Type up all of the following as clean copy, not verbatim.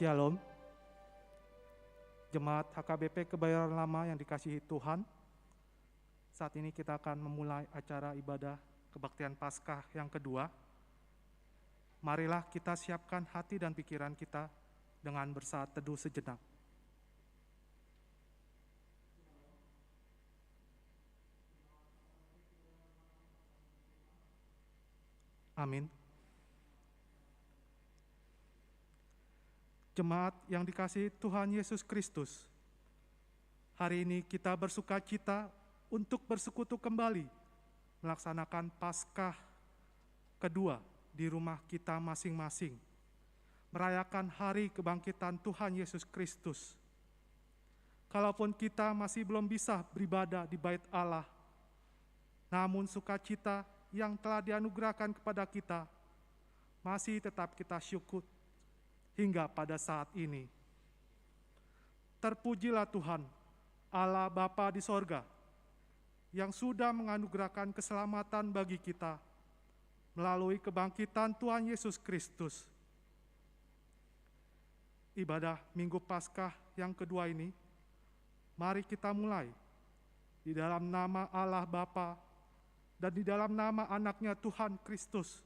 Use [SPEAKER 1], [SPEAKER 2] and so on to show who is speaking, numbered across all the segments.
[SPEAKER 1] Shalom, Jemaat HKBP Kebayoran Lama yang dikasihi Tuhan. Saat ini kita akan memulai acara ibadah kebaktian Paskah yang kedua. Marilah kita siapkan hati dan pikiran kita dengan bersaat teduh sejenak. Amin. Jemaat yang dikasihi Tuhan Yesus Kristus, hari ini kita bersuka cita untuk bersekutu kembali melaksanakan Paskah kedua di rumah kita masing-masing, merayakan hari kebangkitan Tuhan Yesus Kristus. Kalaupun kita masih belum bisa beribadah di bait Allah, namun sukacita yang telah dianugerahkan kepada kita masih tetap kita syukur hingga pada saat ini. Terpujilah Tuhan, Allah Bapa di sorga, yang sudah menganugerahkan keselamatan bagi kita melalui kebangkitan Tuhan Yesus Kristus. Ibadah Minggu Paskah yang kedua ini, mari kita mulai di dalam nama Allah Bapa dan di dalam nama anaknya Tuhan Kristus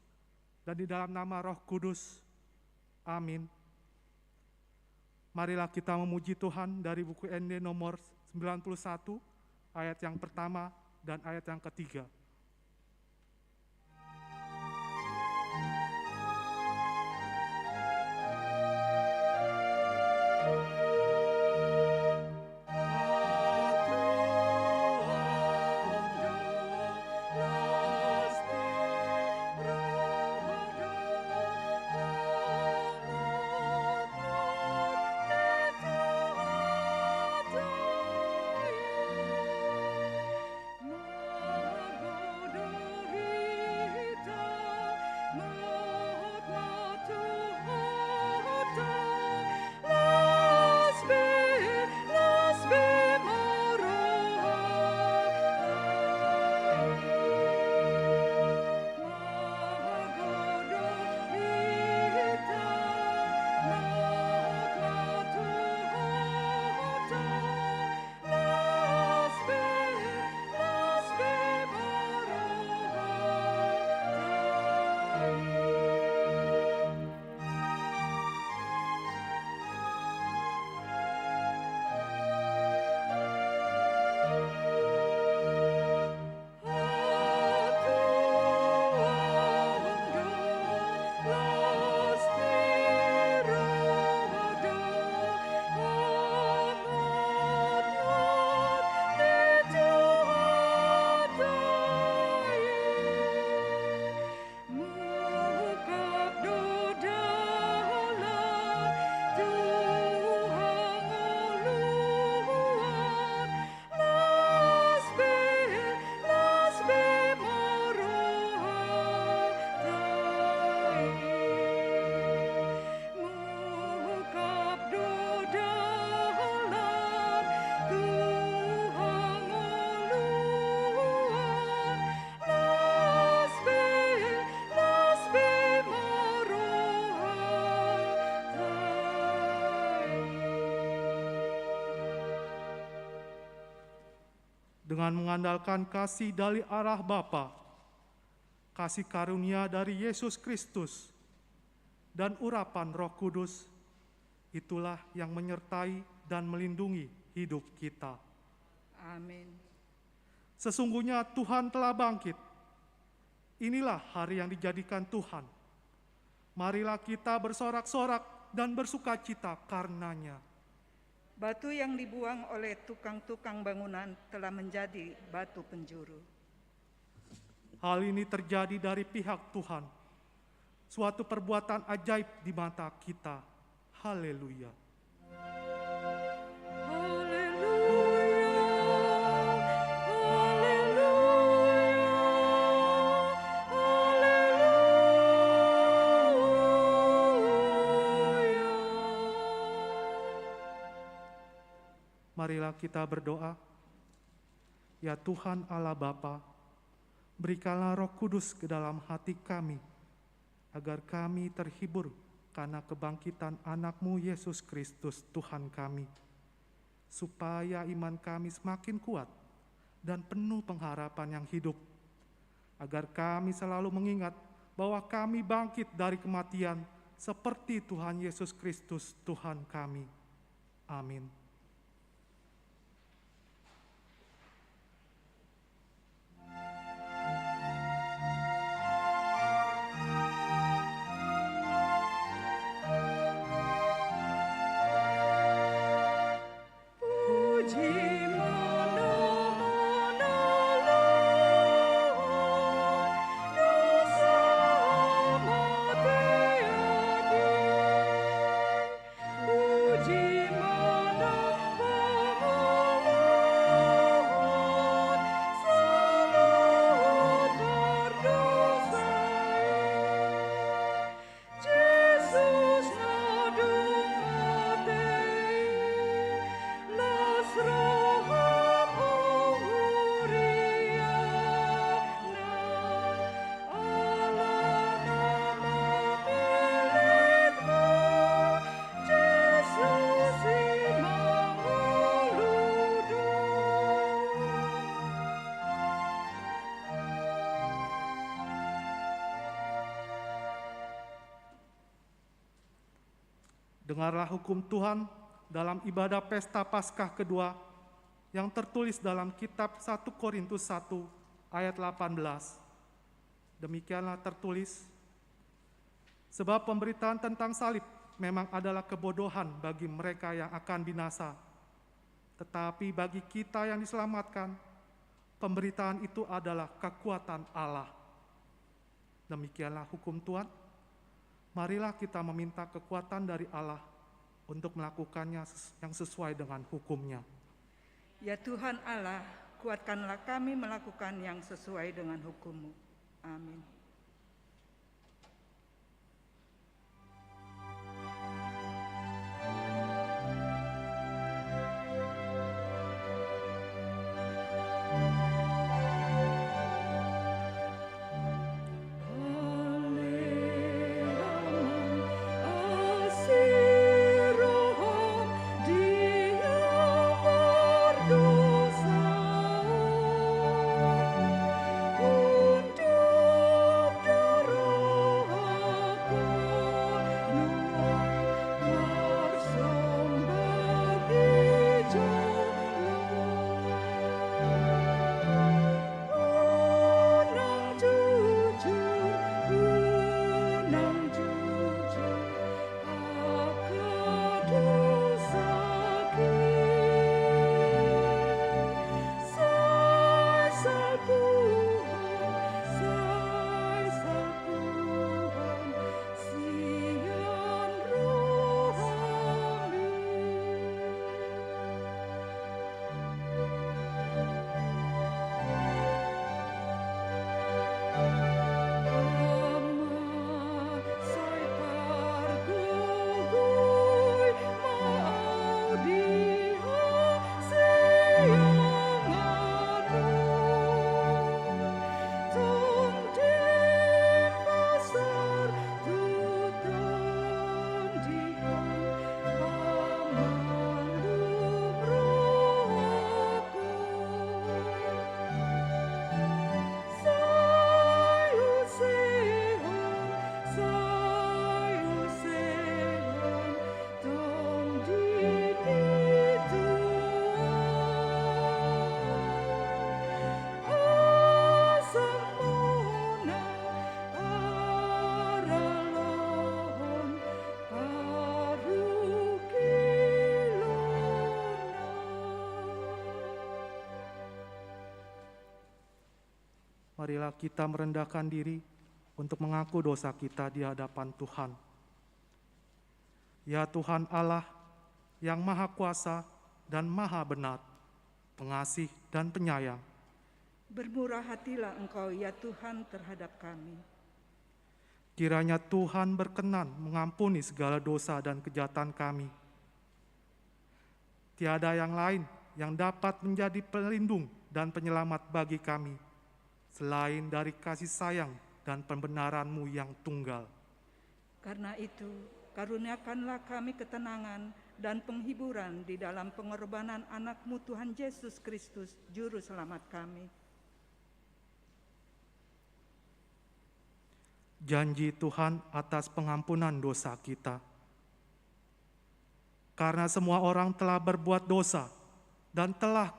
[SPEAKER 1] dan di dalam nama Roh Kudus. Amin. Marilah kita memuji Tuhan dari buku ND nomor 91, ayat yang pertama dan ayat yang ketiga. Dengan mengandalkan kasih dari arah Bapa, kasih karunia dari Yesus Kristus, dan urapan Roh Kudus, itulah yang menyertai dan melindungi hidup kita.
[SPEAKER 2] Amin.
[SPEAKER 1] Sesungguhnya Tuhan telah bangkit. Inilah hari yang dijadikan Tuhan. Marilah kita bersorak-sorak dan bersukacita karenanya.
[SPEAKER 2] Batu yang dibuang oleh tukang-tukang bangunan telah menjadi batu penjuru.
[SPEAKER 1] Hal ini terjadi dari pihak Tuhan, suatu perbuatan ajaib di mata kita. Haleluya. Marilah kita berdoa. Ya Tuhan Allah Bapa, berikanlah Roh Kudus ke dalam hati kami, agar kami terhibur karena kebangkitan anak-Mu Yesus Kristus Tuhan kami, supaya iman kami semakin kuat dan penuh pengharapan yang hidup, agar kami selalu mengingat bahwa kami bangkit dari kematian seperti Tuhan Yesus Kristus Tuhan kami. Amin. Dengarlah hukum Tuhan dalam ibadah pesta Paskah kedua yang tertulis dalam kitab 1 Korintus 1 ayat 18. Demikianlah tertulis, sebab pemberitaan tentang salib memang adalah kebodohan bagi mereka yang akan binasa. Tetapi bagi kita yang diselamatkan, pemberitaan itu adalah kekuatan Allah. Demikianlah hukum Tuhan. Marilah kita meminta kekuatan dari Allah untuk melakukannya yang sesuai dengan hukum-Nya.
[SPEAKER 2] Ya Tuhan Allah, kuatkanlah kami melakukan yang sesuai dengan hukum-Mu. Amin.
[SPEAKER 1] Marilah kita merendahkan diri untuk mengaku dosa kita di hadapan Tuhan. Ya Tuhan Allah yang Maha Kuasa dan Maha Benar, pengasih dan penyayang,
[SPEAKER 2] bermurah hatilah Engkau ya Tuhan terhadap kami.
[SPEAKER 1] Kiranya Tuhan berkenan mengampuni segala dosa dan kejahatan kami. Tiada yang lain yang dapat menjadi pelindung dan penyelamat bagi kami, selain dari kasih sayang dan pembenaran-Mu yang tunggal.
[SPEAKER 2] Karena itu, karuniakanlah kami ketenangan dan penghiburan di dalam pengorbanan anak-Mu Tuhan Yesus Kristus, Juru Selamat kami.
[SPEAKER 1] Janji Tuhan atas pengampunan dosa kita. Karena semua orang telah berbuat dosa dan telah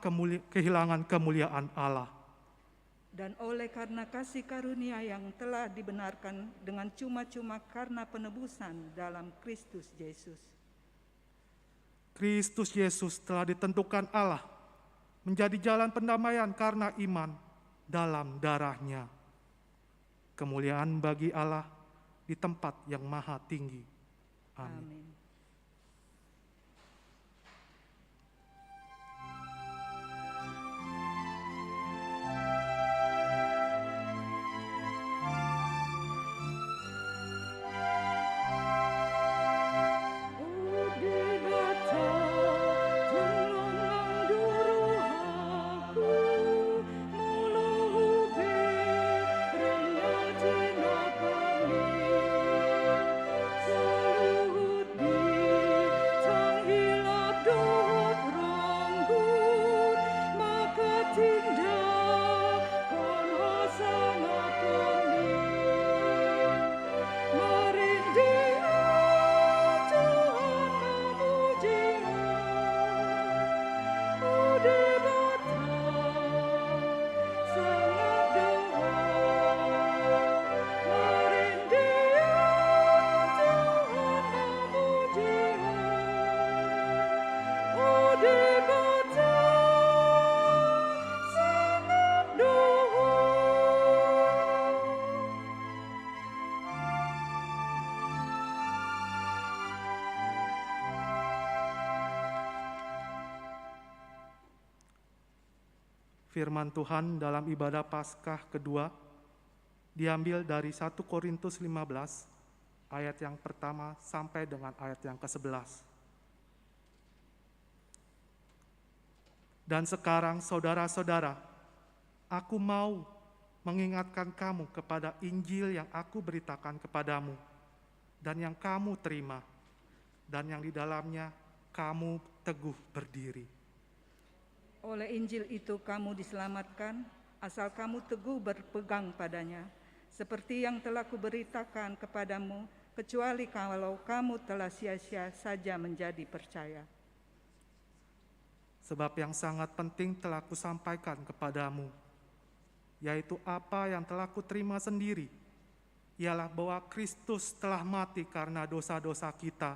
[SPEAKER 1] kehilangan kemuliaan Allah.
[SPEAKER 2] Dan oleh karena kasih karunia yang telah dibenarkan dengan cuma-cuma karena penebusan dalam Kristus Yesus.
[SPEAKER 1] Kristus Yesus telah ditentukan Allah menjadi jalan pendamaian karena iman dalam darah-Nya. Kemuliaan bagi Allah di tempat yang maha tinggi. Amin.
[SPEAKER 2] Amin.
[SPEAKER 1] Firman Tuhan dalam ibadah Paskah kedua diambil dari 1 Korintus 15 ayat yang pertama sampai dengan ayat yang ke-11. Dan sekarang saudara-saudara, aku mau mengingatkan kamu kepada Injil yang aku beritakan kepadamu dan yang kamu terima dan yang di dalamnya kamu teguh berdiri.
[SPEAKER 2] Oleh Injil itu kamu diselamatkan, asal kamu teguh berpegang padanya, seperti yang telah kuberitakan kepadamu, kecuali kalau kamu telah sia-sia saja menjadi percaya.
[SPEAKER 1] Sebab yang sangat penting telah kusampaikan kepadamu, yaitu apa yang telah kuterima sendiri, ialah bahwa Kristus telah mati karena dosa-dosa kita,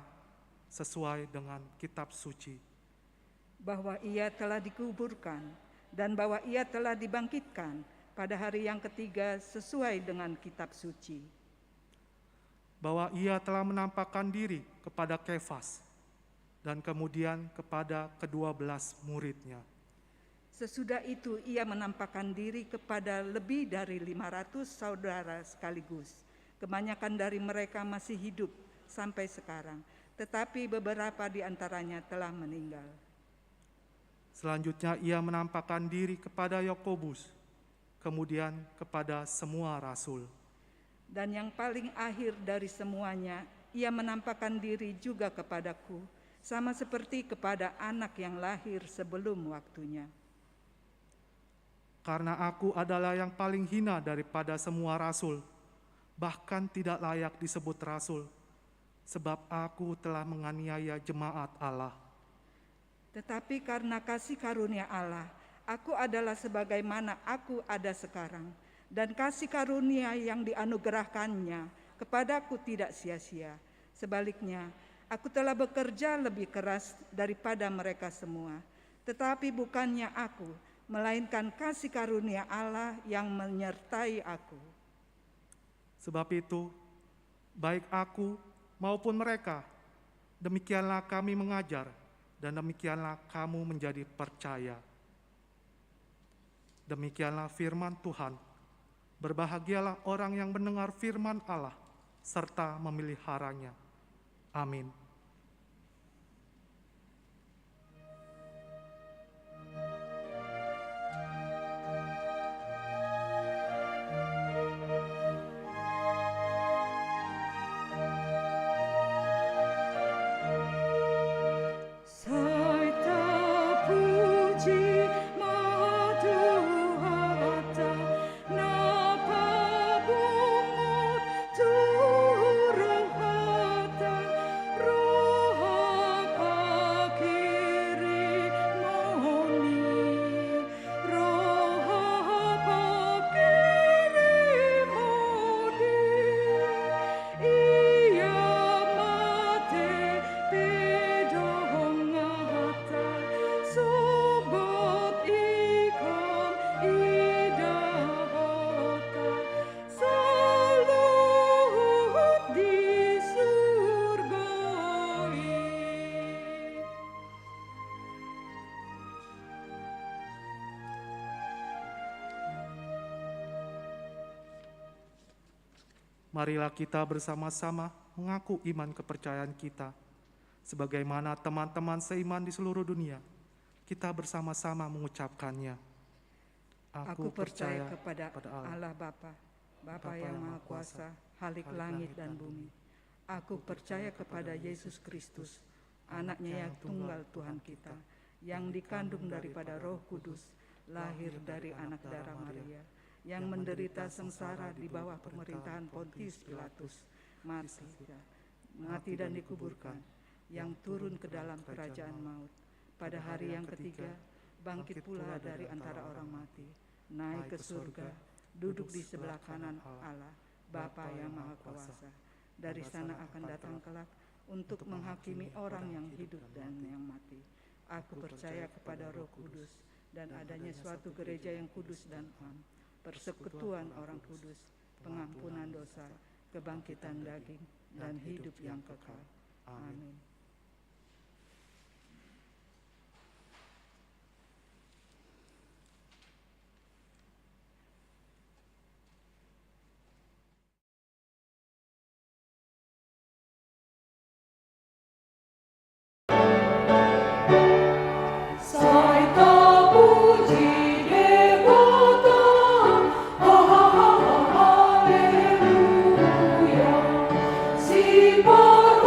[SPEAKER 1] sesuai dengan kitab suci.
[SPEAKER 2] Bahwa Ia telah dikuburkan dan bahwa Ia telah dibangkitkan pada hari yang ketiga sesuai dengan kitab suci.
[SPEAKER 1] Bahwa Ia telah menampakkan diri kepada Kefas dan kemudian kepada ke-12 murid-Nya.
[SPEAKER 2] Sesudah itu Ia menampakkan diri kepada lebih dari 500 saudara sekaligus. Kebanyakan dari mereka masih hidup sampai sekarang, tetapi beberapa di antaranya telah meninggal.
[SPEAKER 1] Selanjutnya Ia menampakkan diri kepada Yakobus, kemudian kepada semua rasul.
[SPEAKER 2] Dan yang paling akhir dari semuanya, Ia menampakkan diri juga kepadaku, sama seperti kepada anak yang lahir sebelum waktunya.
[SPEAKER 1] Karena aku adalah yang paling hina daripada semua rasul, bahkan tidak layak disebut rasul, sebab aku telah menganiaya jemaat Allah.
[SPEAKER 2] Tetapi karena kasih karunia Allah, aku adalah sebagaimana aku ada sekarang, dan kasih karunia yang dianugerahkannya kepadaku tidak sia-sia. Sebaliknya, aku telah bekerja lebih keras daripada mereka semua. Tetapi bukannya aku, melainkan kasih karunia Allah yang menyertai aku.
[SPEAKER 1] Sebab itu, baik aku maupun mereka, demikianlah kami mengajar, dan demikianlah kamu menjadi percaya. Demikianlah firman Tuhan. Berbahagialah orang yang mendengar firman Allah, serta memeliharanya. Amin. marilah kita bersama-sama mengaku iman kepercayaan kita. Sebagaimana teman-teman seiman di seluruh dunia, kita bersama-sama mengucapkannya.
[SPEAKER 2] Aku percaya kepada Allah Bapa, Bapa yang Maha Kuasa, Khalik langit dan bumi. Aku percaya kepada Yesus Kristus, anaknya yang tunggal Tuhan kita, yang dikandung daripada Roh Kudus, lahir dari anak darah Maria, yang menderita sengsara di bawah pemerintahan Pontius Pilatus, mati dan dikuburkan, yang turun ke dalam kerajaan maut. Pada hari yang ketiga, bangkit pula dari antara orang mati, naik ke surga, duduk di sebelah kanan Allah, Bapa yang Maha Kuasa. Dari sana akan datang kelak untuk menghakimi orang yang hidup dan yang mati. Aku percaya kepada Roh Kudus dan adanya suatu gereja yang kudus dan am, persekutuan orang kudus, pengampunan dosa, kebangkitan daging, dan hidup yang kekal. Amin.
[SPEAKER 3] Si por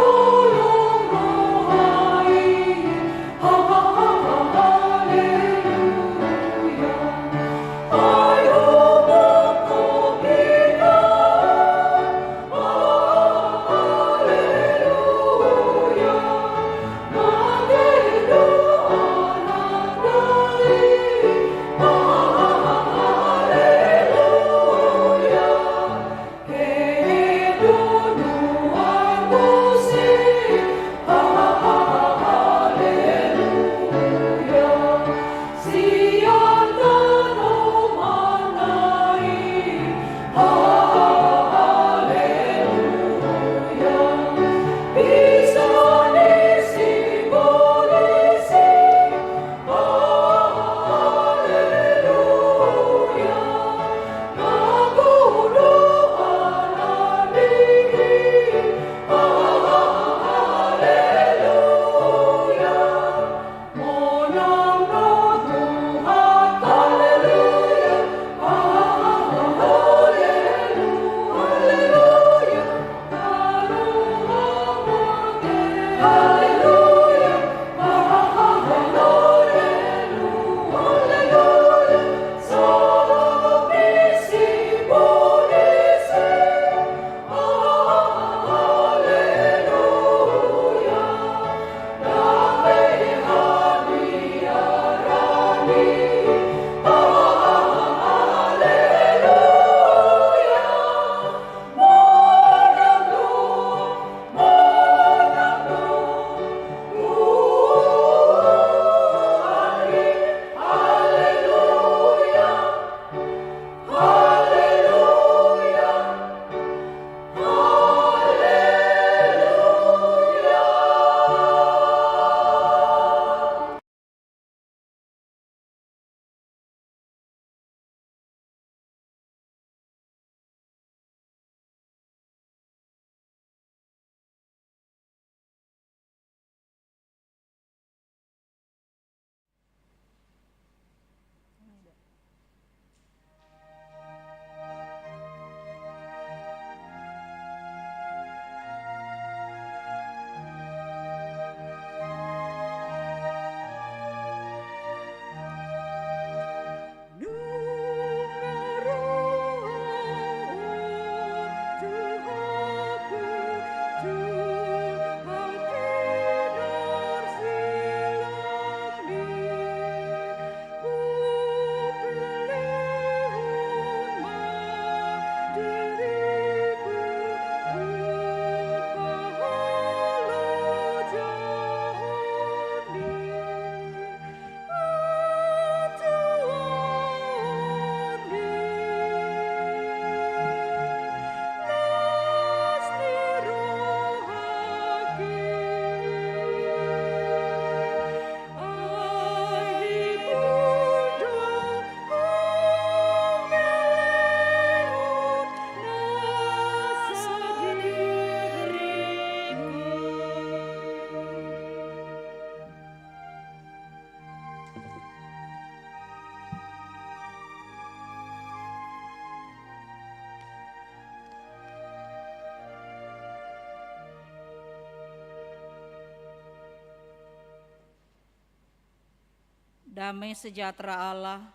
[SPEAKER 3] Damai sejahtera Allah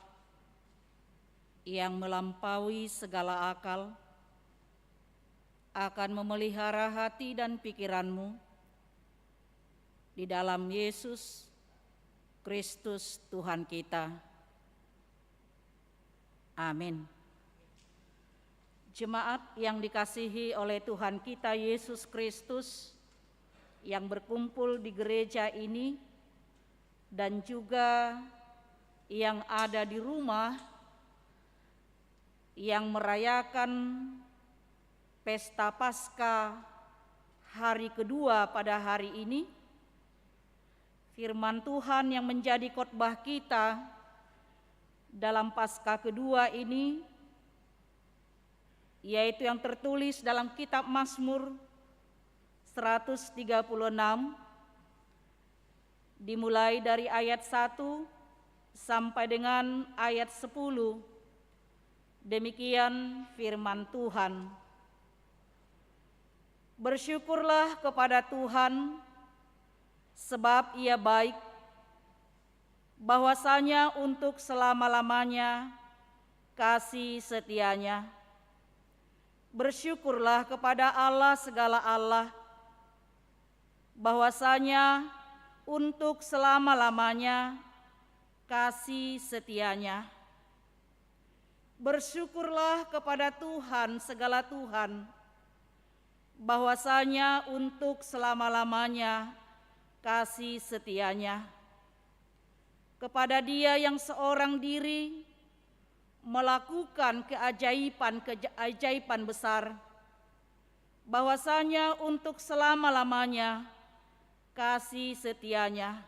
[SPEAKER 3] yang melampaui segala akal akan memelihara hati dan pikiranmu di dalam Yesus Kristus Tuhan kita. Amin. Jemaat yang dikasihi oleh Tuhan kita Yesus Kristus yang berkumpul di gereja ini dan juga yang ada di rumah yang merayakan pesta Paskah hari kedua pada hari ini, firman Tuhan yang menjadi khotbah kita dalam Paskah kedua ini, yaitu yang tertulis dalam kitab Mazmur 136, dimulai dari ayat 1 sampai dengan ayat 10. Demikian firman Tuhan. Bersyukurlah kepada Tuhan, sebab Ia baik, bahwasanya untuk selama-lamanya kasih setianya. Bersyukurlah kepada Allah segala Allah, bahwasanya untuk selama-lamanya kasih setianya. Bersyukurlah kepada Tuhan segala Tuhan, bahwasanya untuk selama-lamanya kasih setianya. Kepada Dia yang seorang diri melakukan keajaiban besar, bahwasanya untuk selama-lamanya kasih setianya.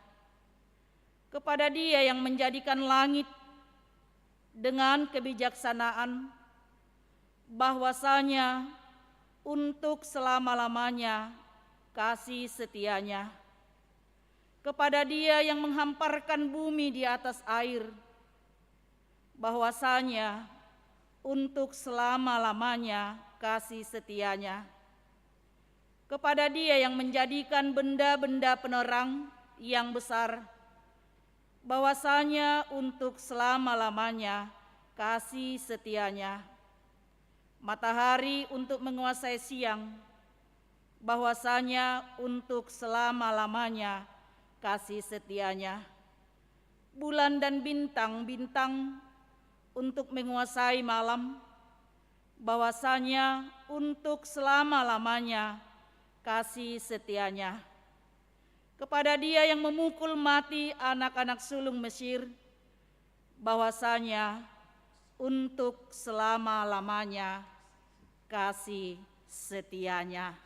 [SPEAKER 3] Kepada Dia yang menjadikan langit dengan kebijaksanaan, bahwasanya untuk selama-lamanya kasih setianya. Kepada Dia yang menghamparkan bumi di atas air, bahwasanya untuk selama-lamanya kasih setianya. Kepada Dia yang menjadikan benda-benda penerang yang besar, bahwasanya untuk selama-lamanya kasih setianya. Matahari untuk menguasai siang, bahwasanya untuk selama-lamanya kasih setianya. Bulan dan bintang-bintang untuk menguasai malam, bahwasanya untuk selama-lamanya kasih setianya. Kepada Dia yang memukul mati anak-anak sulung Mesir, bahwasanya untuk selama-lamanya kasih setianya.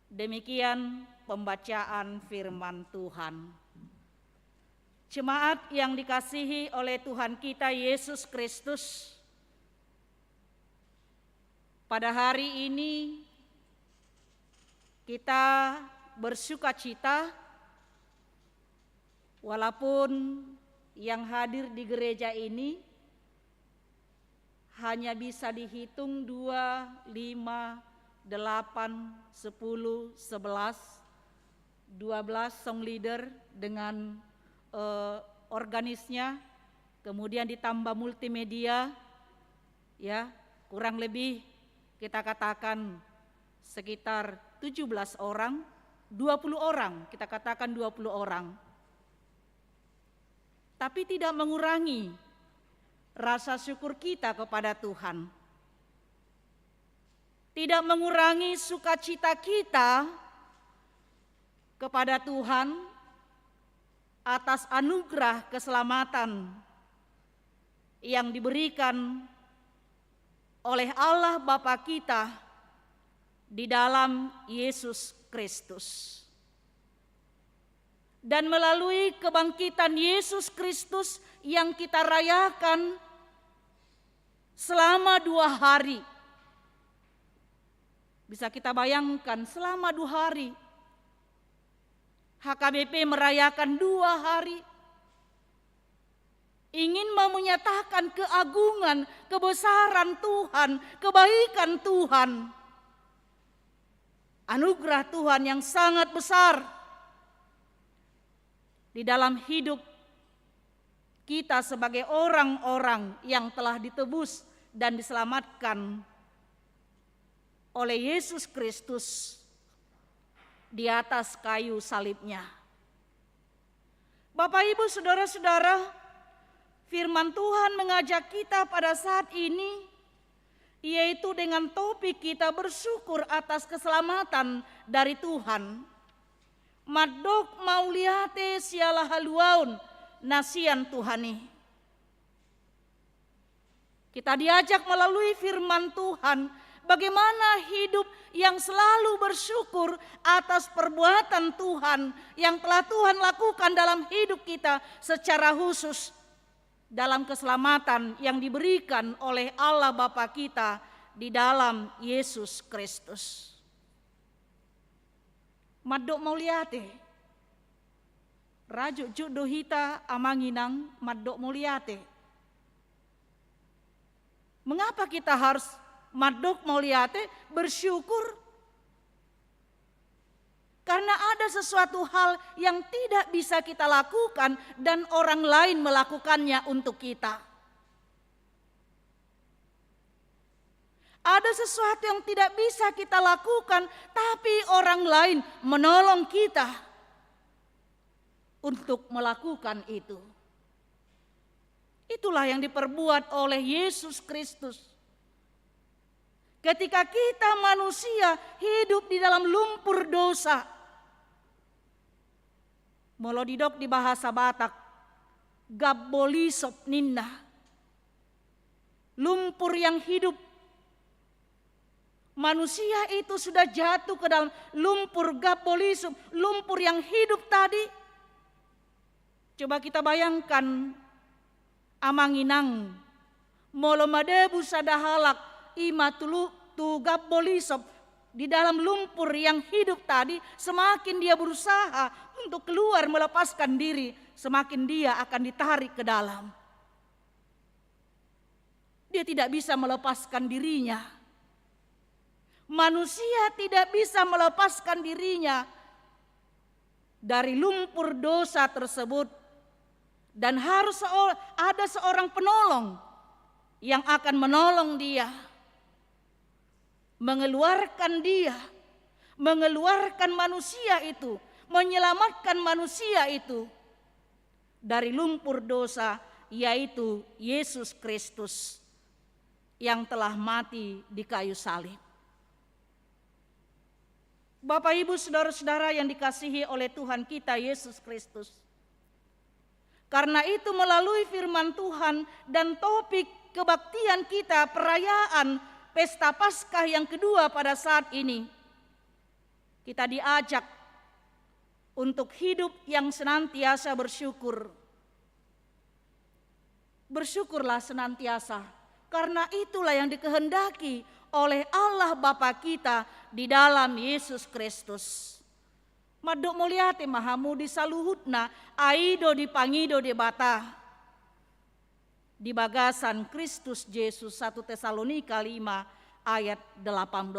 [SPEAKER 3] Demikian pembacaan firman Tuhan. Jemaat yang dikasihi oleh Tuhan kita Yesus Kristus, pada hari ini kita bersukacita walaupun yang hadir di gereja ini hanya bisa dihitung 2, 5, 8, 10, 11, 12 song leader dengan organisnya, kemudian ditambah multimedia, ya kurang lebih kita katakan sekitar 17 orang, 20 orang, kita katakan 20 orang. Tapi tidak mengurangi rasa syukur kita kepada Tuhan. Tidak mengurangi sukacita kita kepada Tuhan atas anugerah keselamatan yang diberikan oleh Allah Bapa kita di dalam Yesus Kristus. Dan melalui kebangkitan Yesus Kristus yang kita rayakan selama 2 hari. Bisa kita bayangkan selama 2 hari. HKBP merayakan 2 hari. Ingin menyatakan keagungan, kebesaran Tuhan, kebaikan Tuhan. Anugerah Tuhan yang sangat besar di dalam hidup kita sebagai orang-orang yang telah ditebus dan diselamatkan oleh Yesus Kristus di atas kayu salibnya. Bapak, Ibu, saudara-saudara, firman Tuhan mengajak kita pada saat ini, yaitu dengan topik kita bersyukur atas keselamatan dari Tuhan. Madok mauliate sialah haluaun nasian Tuhani. Kita diajak melalui firman Tuhan bagaimana hidup yang selalu bersyukur atas perbuatan Tuhan yang telah Tuhan lakukan dalam hidup kita, secara khusus dalam keselamatan yang diberikan oleh Allah Bapa kita di dalam Yesus Kristus. Madok mauliate, rajuk judohita amanginang madok mauliate. Mengapa kita harus madok mauliate, bersyukur? Karena ada sesuatu hal yang tidak bisa kita lakukan dan orang lain melakukannya untuk kita. Ada sesuatu yang tidak bisa kita lakukan, tapi orang lain menolong kita untuk melakukan itu. Itulah yang diperbuat oleh Yesus Kristus. Ketika kita manusia hidup di dalam lumpur dosa. Molodidok di bahasa Batak, gabbolisop ninna. Lumpur yang hidup. Manusia itu sudah jatuh ke dalam lumpur gabbolisop, lumpur yang hidup tadi. Coba kita bayangkan, amanginang, molomadebu sadahalak, imatulu tu gabbolisop, di dalam lumpur yang hidup tadi, semakin dia berusaha untuk keluar melepaskan diri, semakin dia akan ditarik ke dalam. Dia tidak bisa melepaskan dirinya. Manusia tidak bisa melepaskan dirinya dari lumpur dosa tersebut, dan harus ada seorang penolong yang akan menolong dia, mengeluarkan dia, mengeluarkan manusia itu, menyelamatkan manusia itu dari lumpur dosa, yaitu Yesus Kristus yang telah mati di kayu salib. Bapak, Ibu, saudara-saudara yang dikasihi oleh Tuhan kita Yesus Kristus. Karena itu melalui firman Tuhan dan topik kebaktian kita, perayaan Pesta Paskah yang kedua pada saat ini, kita diajak untuk hidup yang senantiasa bersyukur. Bersyukurlah senantiasa, karena itulah yang dikehendaki oleh Allah Bapa kita di dalam Yesus Kristus. Madok muliate mahamudi saluhutna aido dipangido de bata. Di bagasan Kristus Yesus 1 Tesalonika 5 ayat 18.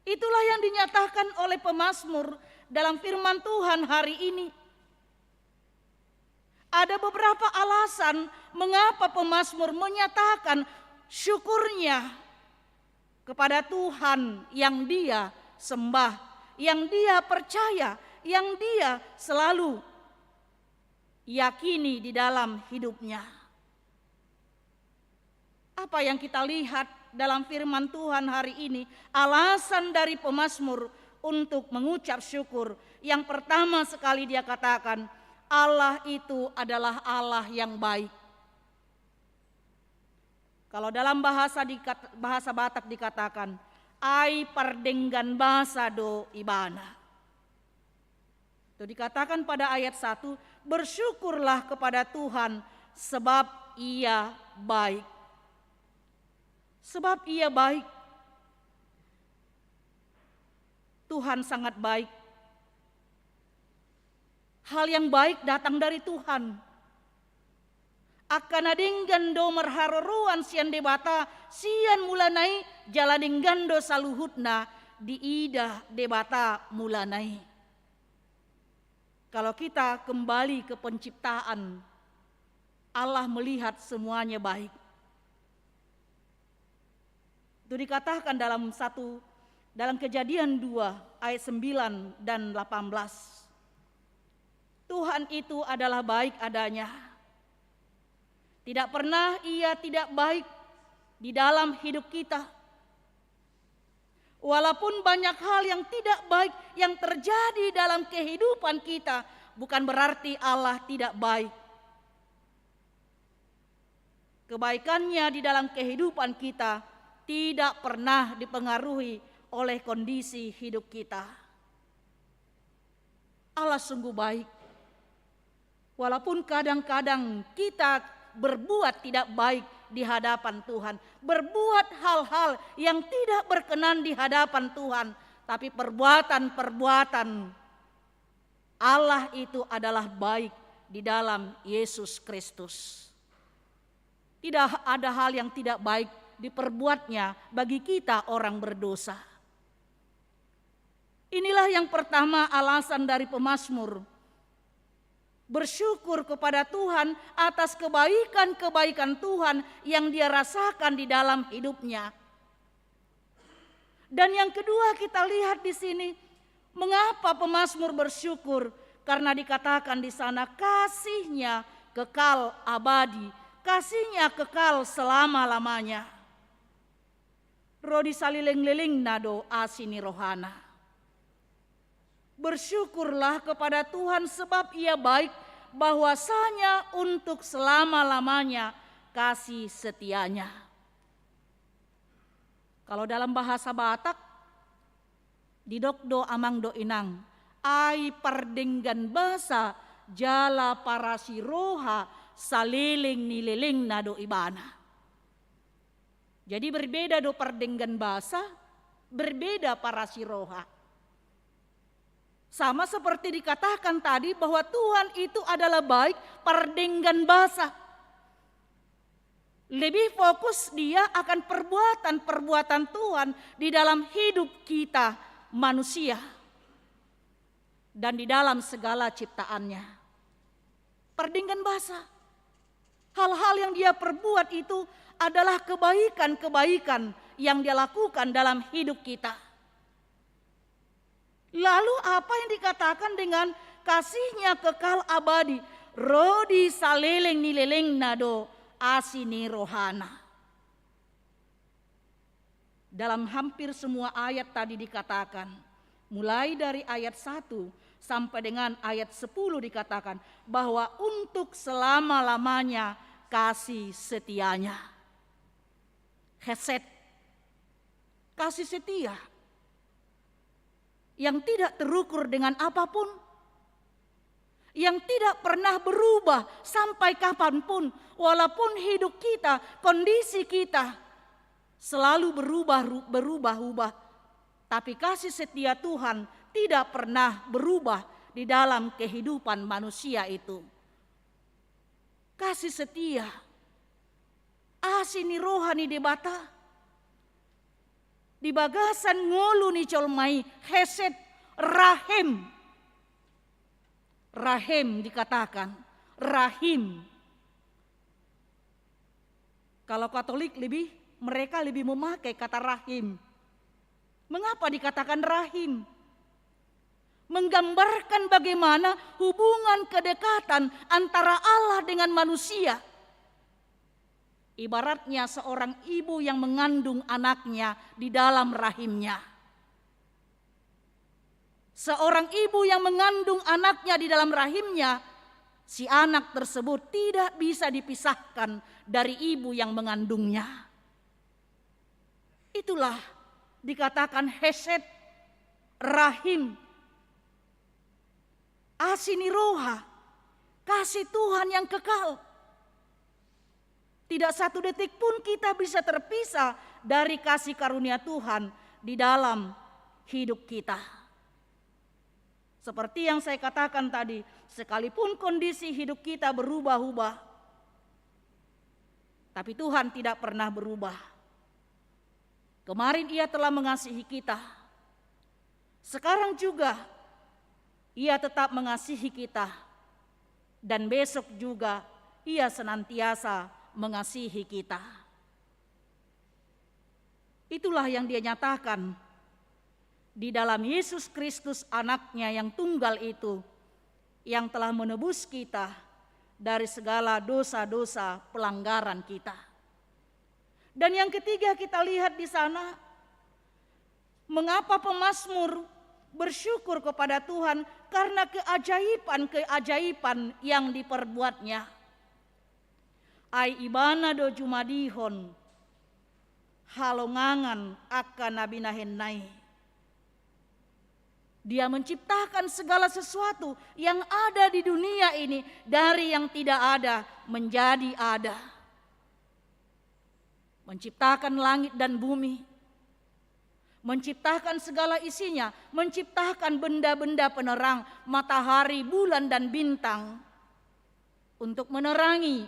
[SPEAKER 3] Itulah yang dinyatakan oleh pemazmur dalam firman Tuhan hari ini. Ada beberapa alasan mengapa pemazmur menyatakan syukurnya kepada Tuhan yang dia sembah, yang dia percaya, yang dia selalu yakini di dalam hidupnya. Apa yang kita lihat dalam firman Tuhan hari ini? Alasan dari pemazmur untuk mengucap syukur. Yang pertama sekali dia katakan, Allah itu adalah Allah yang baik. Kalau dalam bahasa Batak dikatakan, ai pardenggan bahasa do ibana. Itu dikatakan pada ayat 1, bersyukurlah kepada Tuhan sebab ia baik. Sebab ia baik. Tuhan sangat baik. Hal yang baik datang dari Tuhan. Akanadinggan do marharoruan sian debata sian mulanai jaladinggando saluhutna di ida debata mulanai. Kalau kita kembali ke penciptaan Allah melihat semuanya baik. Itu dikatakan dalam Kejadian 2 ayat 9 dan 18. Tuhan itu adalah baik adanya. Tidak pernah Ia tidak baik di dalam hidup kita. Walaupun banyak hal yang tidak baik yang terjadi dalam kehidupan kita, bukan berarti Allah tidak baik. Kebaikannya di dalam kehidupan kita tidak pernah dipengaruhi oleh kondisi hidup kita. Allah sungguh baik. Walaupun kadang-kadang kita berbuat tidak baik di hadapan Tuhan, berbuat hal-hal yang tidak berkenan di hadapan Tuhan, tapi perbuatan-perbuatan Allah itu adalah baik di dalam Yesus Kristus. Tidak ada hal yang tidak baik diperbuatnya bagi kita orang berdosa. Inilah yang pertama alasan dari pemazmur. Bersyukur kepada Tuhan atas kebaikan-kebaikan Tuhan yang dia rasakan di dalam hidupnya. Dan yang kedua kita lihat di sini, mengapa pemazmur bersyukur? Karena dikatakan di sana kasih-Nya kekal abadi, kasih-Nya kekal selama-lamanya. Rodi saliling-liling nado asini rohana. Bersyukurlah kepada Tuhan sebab Ia baik, bahwasanya untuk selama-lamanya kasih setia-Nya. Kalau dalam bahasa Batak, didokdo amang do inang, ai pardenggan basa jala para siroha saliling nililing nado ibana. Jadi berbeda do pardenggan basa, berbeda para siroha. Sama seperti dikatakan tadi bahwa Tuhan itu adalah baik pardenggan basa. Lebih fokus dia akan perbuatan-perbuatan Tuhan di dalam hidup kita manusia. Dan di dalam segala ciptaannya. Pardenggan basa. Hal-hal yang dia perbuat itu adalah kebaikan-kebaikan yang dia lakukan dalam hidup kita. Lalu apa yang dikatakan dengan kasih-Nya kekal abadi? Rodi saleleng nileleng nado asini rohana. Dalam hampir semua ayat tadi dikatakan, mulai dari ayat 1 sampai dengan ayat 10 dikatakan bahwa untuk selama-lamanya kasih setia-Nya. Hesed, kasih setia yang tidak terukur dengan apapun, yang tidak pernah berubah sampai kapanpun, walaupun hidup kita, kondisi kita selalu berubah-ubah, tapi kasih setia Tuhan tidak pernah berubah di dalam kehidupan manusia itu. Kasih setia, asini rohani debata, di bagasan ngolu ni colmai hesed rahim. Rahim dikatakan, rahim. Kalau Katolik mereka lebih memakai kata rahim. Mengapa dikatakan rahim? Menggambarkan bagaimana hubungan kedekatan antara Allah dengan manusia. Ibaratnya seorang ibu yang mengandung anaknya di dalam rahimnya. Seorang ibu yang mengandung anaknya di dalam rahimnya, si anak tersebut tidak bisa dipisahkan dari ibu yang mengandungnya. Itulah dikatakan hesed, rahim, asini roha, kasih Tuhan yang kekal. Tidak satu detik pun kita bisa terpisah dari kasih karunia Tuhan di dalam hidup kita. Seperti yang saya katakan tadi, sekalipun kondisi hidup kita berubah-ubah, tapi Tuhan tidak pernah berubah. Kemarin Ia telah mengasihi kita. Sekarang juga Ia tetap mengasihi kita. Dan besok juga Ia senantiasa mengasihi kita. Itulah yang Dia nyatakan di dalam Yesus Kristus anaknya yang tunggal itu, yang telah menebus kita dari segala dosa-dosa pelanggaran kita. Dan yang ketiga kita lihat di sana, mengapa pemazmur bersyukur kepada Tuhan karena keajaiban-keajaiban yang diperbuatnya. Ai ibana do jumadihon halongangan akan nabinahenai. Dia menciptakan segala sesuatu yang ada di dunia ini dari yang tidak ada menjadi ada. Menciptakan langit dan bumi, menciptakan segala isinya, menciptakan benda-benda penerang, matahari, bulan dan bintang untuk menerangi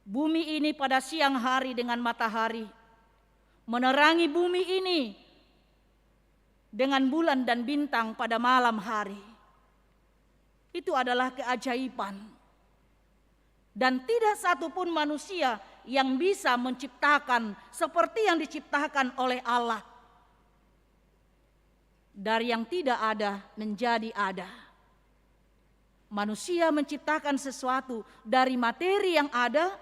[SPEAKER 3] bumi ini pada siang hari dengan matahari, menerangi bumi ini dengan bulan dan bintang pada malam hari. Itu adalah keajaiban. Dan tidak satupun manusia yang bisa menciptakan seperti yang diciptakan oleh Allah. Dari yang tidak ada menjadi ada. Manusia menciptakan sesuatu dari materi yang ada,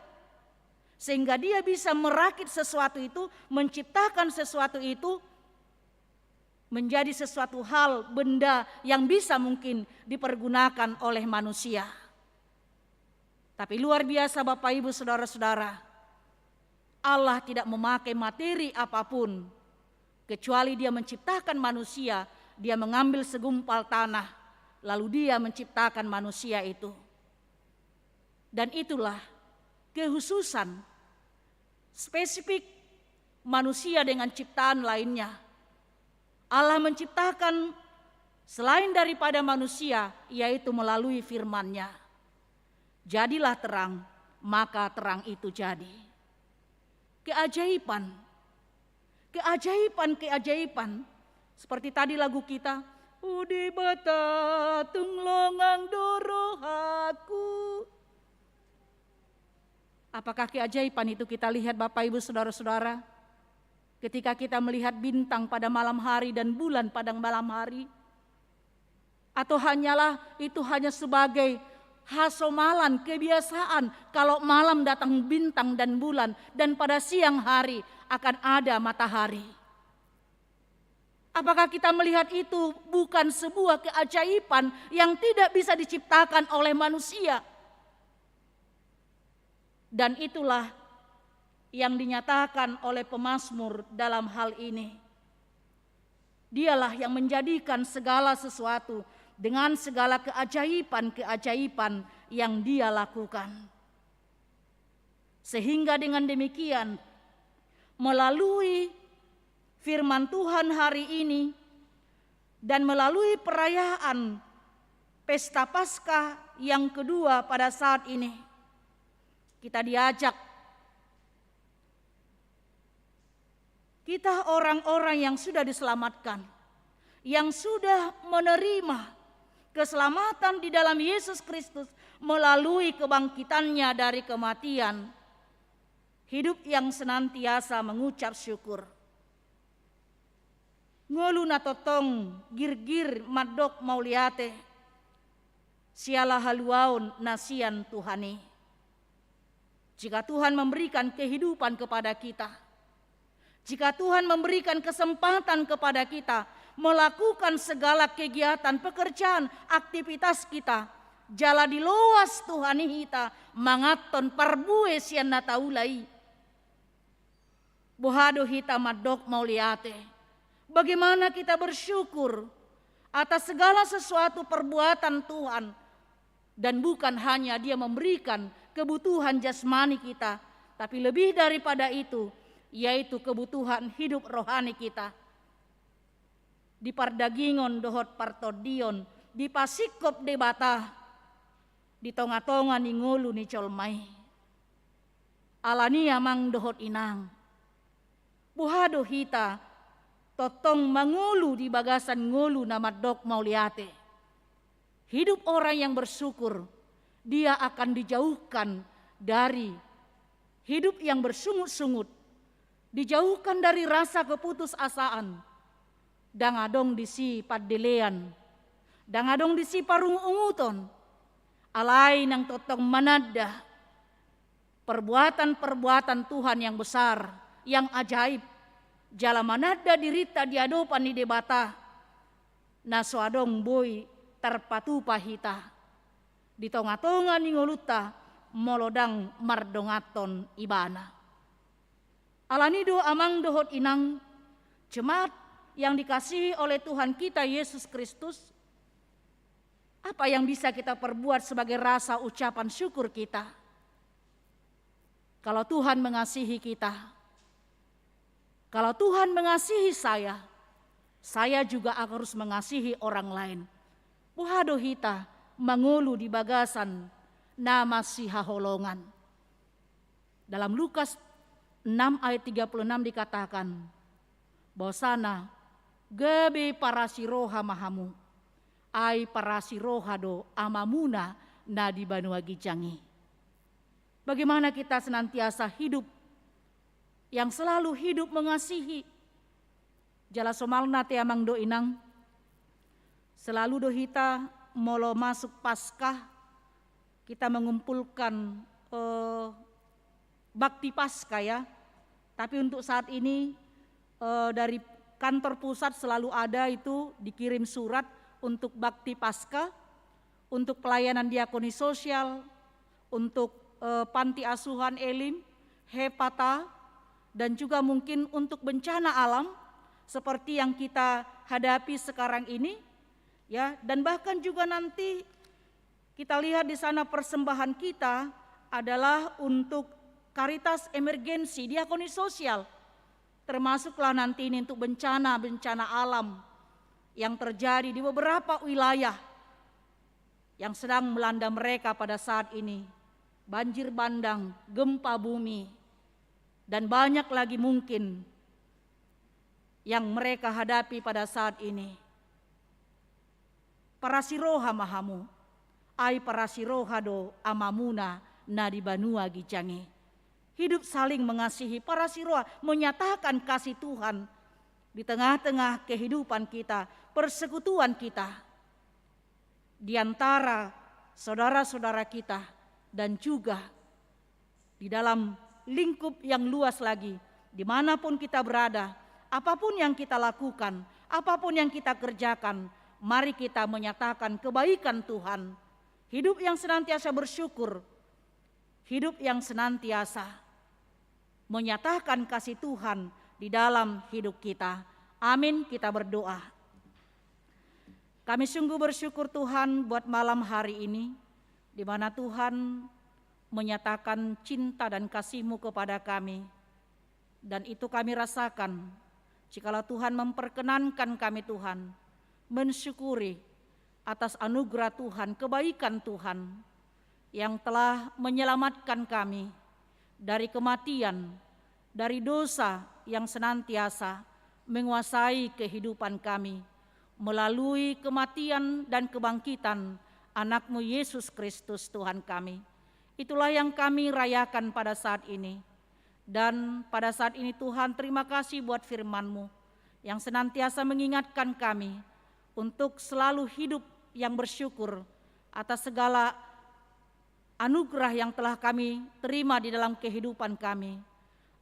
[SPEAKER 3] sehingga dia bisa merakit sesuatu itu, menciptakan sesuatu itu menjadi sesuatu hal, benda yang bisa mungkin dipergunakan oleh manusia. Tapi luar biasa Bapak Ibu Saudara-saudara, Allah tidak memakai materi apapun, kecuali Dia menciptakan manusia. Dia mengambil segumpal tanah, lalu Dia menciptakan manusia itu. Dan itulah kehususan spesifik manusia dengan ciptaan lainnya. Allah menciptakan selain daripada manusia, yaitu melalui firman-Nya. Jadilah terang, maka terang itu jadi. Keajaiban, keajaiban. Seperti tadi lagu kita, Udi bata tunglongang dorohaku. Apakah keajaiban itu kita lihat Bapak Ibu Saudara-saudara? Ketika kita melihat bintang pada malam hari dan bulan pada malam hari, atau hanyalah itu hanya sebagai hasomalan, kebiasaan kalau malam datang bintang dan bulan dan pada siang hari akan ada matahari. Apakah kita melihat itu bukan sebuah keajaiban yang tidak bisa diciptakan oleh manusia? Dan itulah yang dinyatakan oleh pemazmur dalam hal ini. Dialah yang menjadikan segala sesuatu dengan segala keajaiban-keajaiban yang Dia lakukan. Sehingga dengan demikian, melalui firman Tuhan hari ini dan melalui perayaan Pesta Paskah yang kedua pada saat ini, kita diajak, kita orang-orang yang sudah diselamatkan, yang sudah menerima keselamatan di dalam Yesus Kristus melalui kebangkitannya dari kematian, hidup yang senantiasa mengucap syukur. Ngolu natotong girgir madok mauliate, sialah haluaun nasian Tuhani. Jika Tuhan memberikan kehidupan kepada kita, jika Tuhan memberikan kesempatan kepada kita melakukan segala kegiatan, pekerjaan, aktivitas kita, jala di loas Tuhan kita, mangaton parbue sian nataulai. Bohado hita madok mauliate. Bagaimana kita bersyukur atas segala sesuatu perbuatan Tuhan. Dan bukan hanya Dia memberikan kebutuhan jasmani kita, tapi lebih daripada itu, yaitu kebutuhan hidup rohani kita. Di pardagingon dohot partodion, di pasikop debata, di tonga-tonga ni ngulu ni colmai. Alania mang dohot inang. Buhado hita, totong mangulu di bagasan ngulu nama dok mauliate. Hidup orang yang bersyukur dia akan dijauhkan dari hidup yang bersungut-sungut, dijauhkan dari rasa keputusasaan. Dangadong disi padelean, dangadong disi parung unguton, alai nang totong manada perbuatan-perbuatan Tuhan yang besar, yang ajaib. Jala manada dirita diadopan di debata, nasoadong boy terpatu pahita, di tonga-tonga ningoluta molodang mardongaton ibana. Alanido amang dohot inang jemaat yang dikasihi oleh Tuhan kita Yesus Kristus, apa yang bisa kita perbuat sebagai rasa ucapan syukur kita? Kalau Tuhan mengasihi kita, kalau Tuhan mengasihi saya juga harus mengasihi orang lain. Puhado hita mangulu di bagasan nama si haholongan. Dalam Lukas 6 ayat 36 dikatakan, bahwasana gebe parasiroha mahamu, ai parasiroha do amamuna na di banua gijangi. Bagaimana kita senantiasa hidup, yang selalu hidup mengasihi. Jala somalna te amang do inang, selalu do hita molo masuk Paskah, kita mengumpulkan bakti Paskah ya. Tapi untuk saat ini dari kantor pusat selalu ada itu dikirim surat untuk bakti Paskah, untuk pelayanan diakoni sosial, untuk panti asuhan Elim, Hepata, dan juga mungkin untuk bencana alam seperti yang kita hadapi sekarang ini, ya. Dan bahkan juga nanti kita lihat di sana persembahan kita adalah untuk Karitas Emergensi Diakoni Sosial, termasuklah nanti ini untuk bencana alam yang terjadi di beberapa wilayah yang sedang melanda mereka pada saat ini. Banjir bandang, gempa bumi, dan banyak lagi mungkin yang mereka hadapi pada saat ini. Parasiroha mahamu, ai parasiroha do amamuna na di banua gijangi. Hidup saling mengasihi, parasiroha menyatakan kasih Tuhan di tengah-tengah kehidupan kita, persekutuan kita, di antara saudara-saudara kita, dan juga di dalam lingkup yang luas lagi, dimanapun kita berada, apapun yang kita lakukan, apapun yang kita kerjakan, mari kita menyatakan kebaikan Tuhan. Hidup yang senantiasa bersyukur, hidup yang senantiasa menyatakan kasih Tuhan di dalam hidup kita. Amin, kita berdoa. Kami sungguh bersyukur Tuhan buat malam hari ini, di mana Tuhan menyatakan cinta dan kasih-Mu kepada kami. Dan itu kami rasakan, jikalau Tuhan memperkenankan kami Tuhan, mensyukuri atas anugerah Tuhan, kebaikan Tuhan, yang telah menyelamatkan kami dari kematian, dari dosa yang senantiasa menguasai kehidupan kami, melalui kematian dan kebangkitan Anak-Mu Yesus Kristus Tuhan kami. Itulah yang kami rayakan pada saat ini. Dan pada saat ini Tuhan, terima kasih buat firman-Mu yang senantiasa mengingatkan kami untuk selalu hidup yang bersyukur atas segala anugerah yang telah kami terima di dalam kehidupan kami.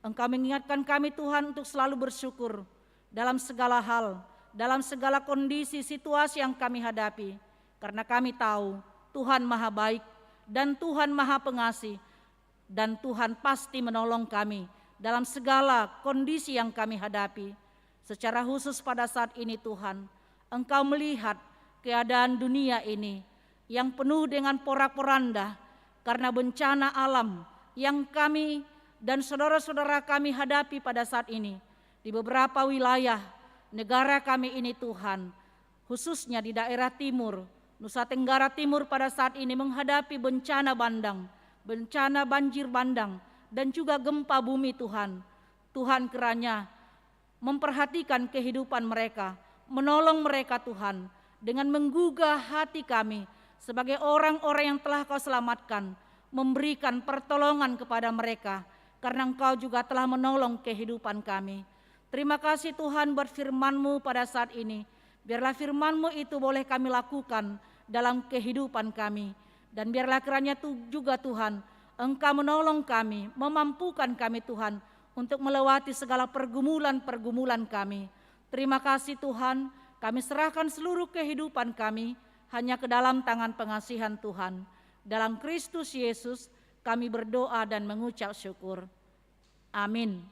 [SPEAKER 3] Engkau mengingatkan kami Tuhan untuk selalu bersyukur dalam segala hal, dalam segala kondisi, situasi yang kami hadapi. Karena kami tahu Tuhan Maha Baik dan Tuhan Maha Pengasih, dan Tuhan pasti menolong kami dalam segala kondisi yang kami hadapi. Secara khusus pada saat ini Tuhan, Engkau melihat keadaan dunia ini yang penuh dengan porak-poranda karena bencana alam yang kami dan saudara-saudara kami hadapi pada saat ini di beberapa wilayah negara kami ini Tuhan, khususnya di daerah timur, Nusa Tenggara Timur pada saat ini menghadapi bencana bandang, bencana banjir bandang, dan juga gempa bumi Tuhan. Tuhan kiranya memperhatikan kehidupan mereka, menolong mereka Tuhan, dengan menggugah hati kami, sebagai orang-orang yang telah Kau selamatkan, memberikan pertolongan kepada mereka, karena Engkau juga telah menolong kehidupan kami. Terima kasih Tuhan buat firman-Mu pada saat ini. Biarlah firman-Mu itu boleh kami lakukan dalam kehidupan kami. Dan biarlah kiranya juga Tuhan, Engkau menolong kami, memampukan kami Tuhan, untuk melewati segala pergumulan-pergumulan kami. Terima kasih Tuhan, kami serahkan seluruh kehidupan kami hanya ke dalam tangan pengasihan Tuhan. Dalam Kristus Yesus kami berdoa dan mengucap syukur. Amin.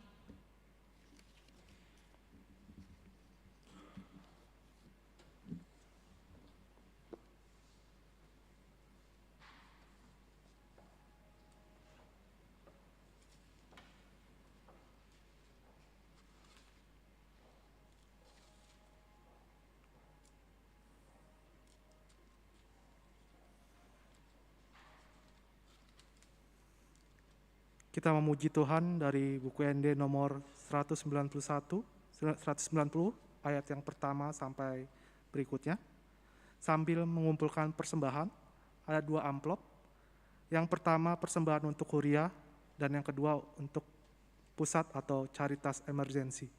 [SPEAKER 1] Kita memuji Tuhan dari buku ND nomor 190 ayat yang pertama sampai berikutnya. Sambil mengumpulkan persembahan, ada 2 amplop. Yang pertama persembahan untuk Huria dan yang kedua untuk pusat atau Caritas Emergency.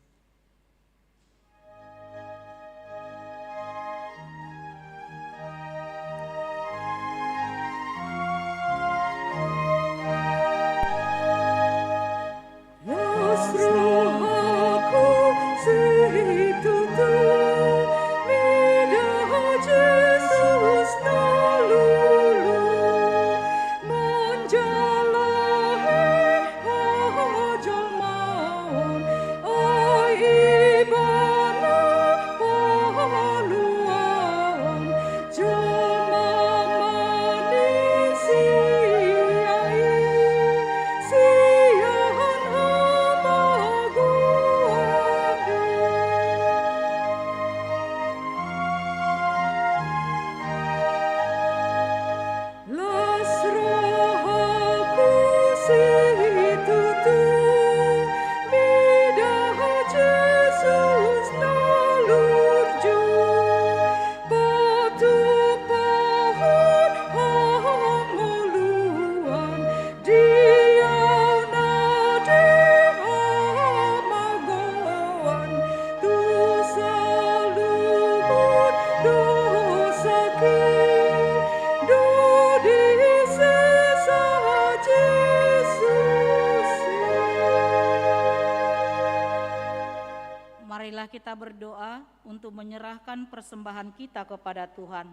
[SPEAKER 3] Marilah kita berdoa untuk menyerahkan persembahan kita kepada Tuhan.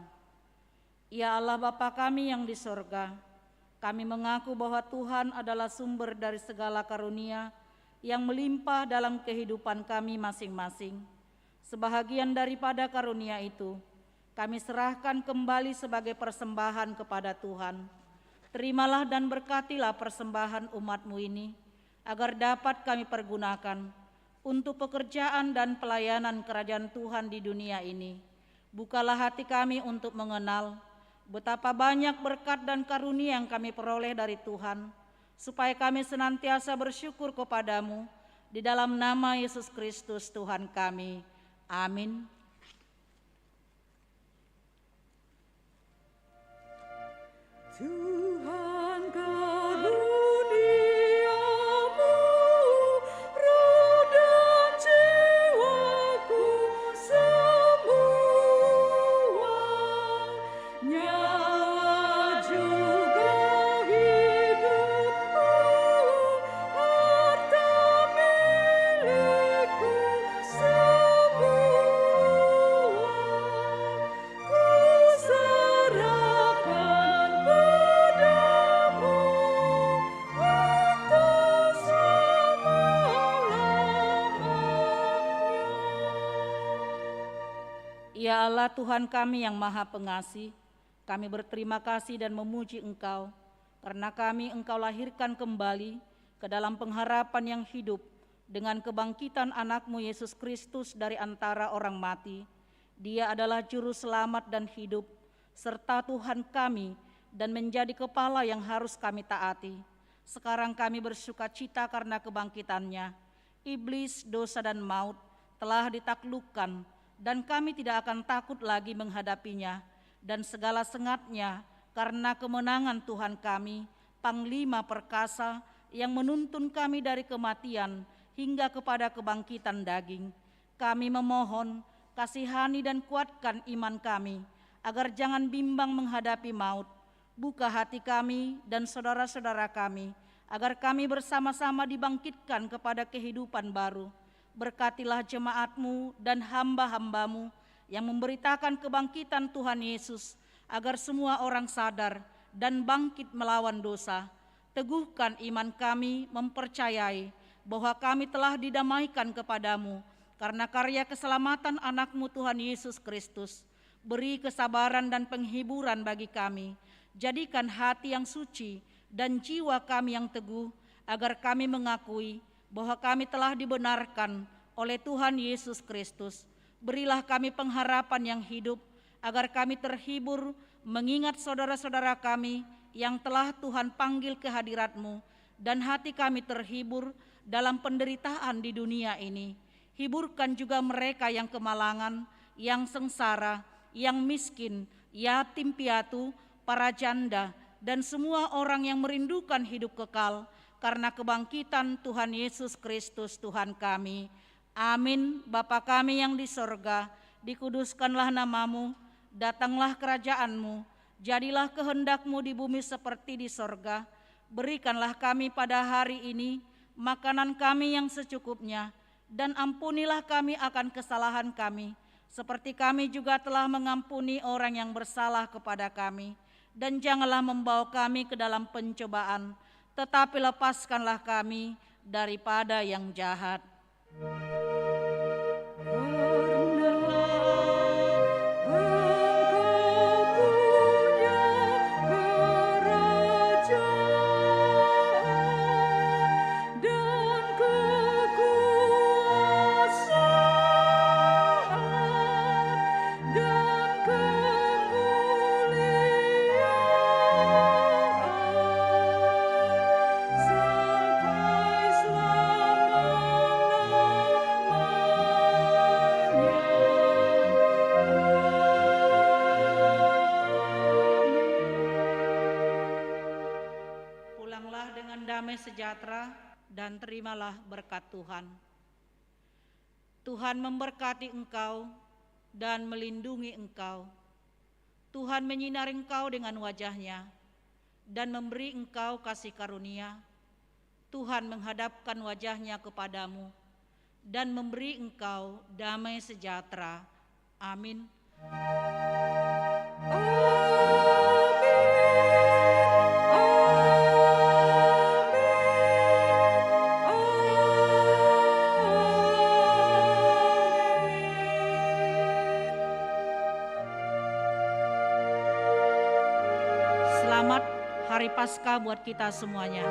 [SPEAKER 3] Ya Allah Bapa kami yang di sorga, kami mengaku bahwa Tuhan adalah sumber dari segala karunia yang melimpah dalam kehidupan kami masing-masing. Sebahagian daripada karunia itu, kami serahkan kembali sebagai persembahan kepada Tuhan. Terimalah dan berkatilah persembahan umat-Mu ini, agar dapat kami pergunakan untuk pekerjaan dan pelayanan kerajaan Tuhan di dunia ini. Bukalah hati kami untuk mengenal betapa banyak berkat dan karunia yang kami peroleh dari Tuhan, supaya kami senantiasa bersyukur kepadamu di dalam nama Yesus Kristus Tuhan kami. Amin.
[SPEAKER 2] Tuhan
[SPEAKER 3] Ya Allah Tuhan kami yang Maha Pengasih, kami berterima kasih dan memuji Engkau, karena kami Engkau lahirkan kembali ke dalam pengharapan yang hidup dengan kebangkitan anak-Mu Yesus Kristus dari antara orang mati. Dia adalah juru selamat dan hidup, serta Tuhan kami dan menjadi kepala yang harus kami taati. Sekarang kami bersukacita karena kebangkitannya. Iblis, dosa dan maut telah ditaklukkan, dan kami tidak akan takut lagi menghadapinya, dan segala sengatnya karena kemenangan Tuhan kami, Panglima perkasa yang menuntun kami dari kematian hingga kepada kebangkitan daging. Kami memohon, kasihani dan kuatkan iman kami, agar jangan bimbang menghadapi maut. Buka hati kami dan saudara-saudara kami, agar kami bersama-sama dibangkitkan kepada kehidupan baru. Berkatilah jemaat-Mu dan hamba-hamba-Mu yang memberitakan kebangkitan Tuhan Yesus, agar semua orang sadar dan bangkit melawan dosa. Teguhkan iman kami mempercayai bahwa kami telah didamaikan kepadamu karena karya keselamatan anak-Mu Tuhan Yesus Kristus. Beri kesabaran dan penghiburan bagi kami. Jadikan hati yang suci dan jiwa kami yang teguh, agar kami mengakui bahwa kami telah dibenarkan oleh Tuhan Yesus Kristus. Berilah kami pengharapan yang hidup, agar kami terhibur mengingat saudara-saudara kami yang telah Tuhan panggil ke hadirat-Mu, dan hati kami terhibur dalam penderitaan di dunia ini. Hiburkan juga mereka yang kemalangan, yang sengsara, yang miskin, yatim piatu, para janda, dan semua orang yang merindukan hidup kekal karena kebangkitan Tuhan Yesus Kristus Tuhan kami. Amin. Bapa kami yang di sorga, dikuduskanlah nama-Mu, datanglah kerajaan-Mu, jadilah kehendak-Mu di bumi seperti di sorga. Berikanlah kami pada hari ini makanan kami yang secukupnya, dan ampunilah kami akan kesalahan kami, seperti kami juga telah mengampuni orang yang bersalah kepada kami. Dan janganlah membawa kami ke dalam pencobaan, tetapi lepaskanlah kami daripada yang jahat. Sejahtera dan terimalah berkat Tuhan. Tuhan memberkati engkau dan melindungi engkau. Tuhan menyinari engkau dengan wajah-Nya dan memberi engkau kasih karunia. Tuhan menghadapkan wajah-Nya kepadamu dan memberi engkau damai sejahtera. Amin. Selamat Hari Paskah buat kita semuanya.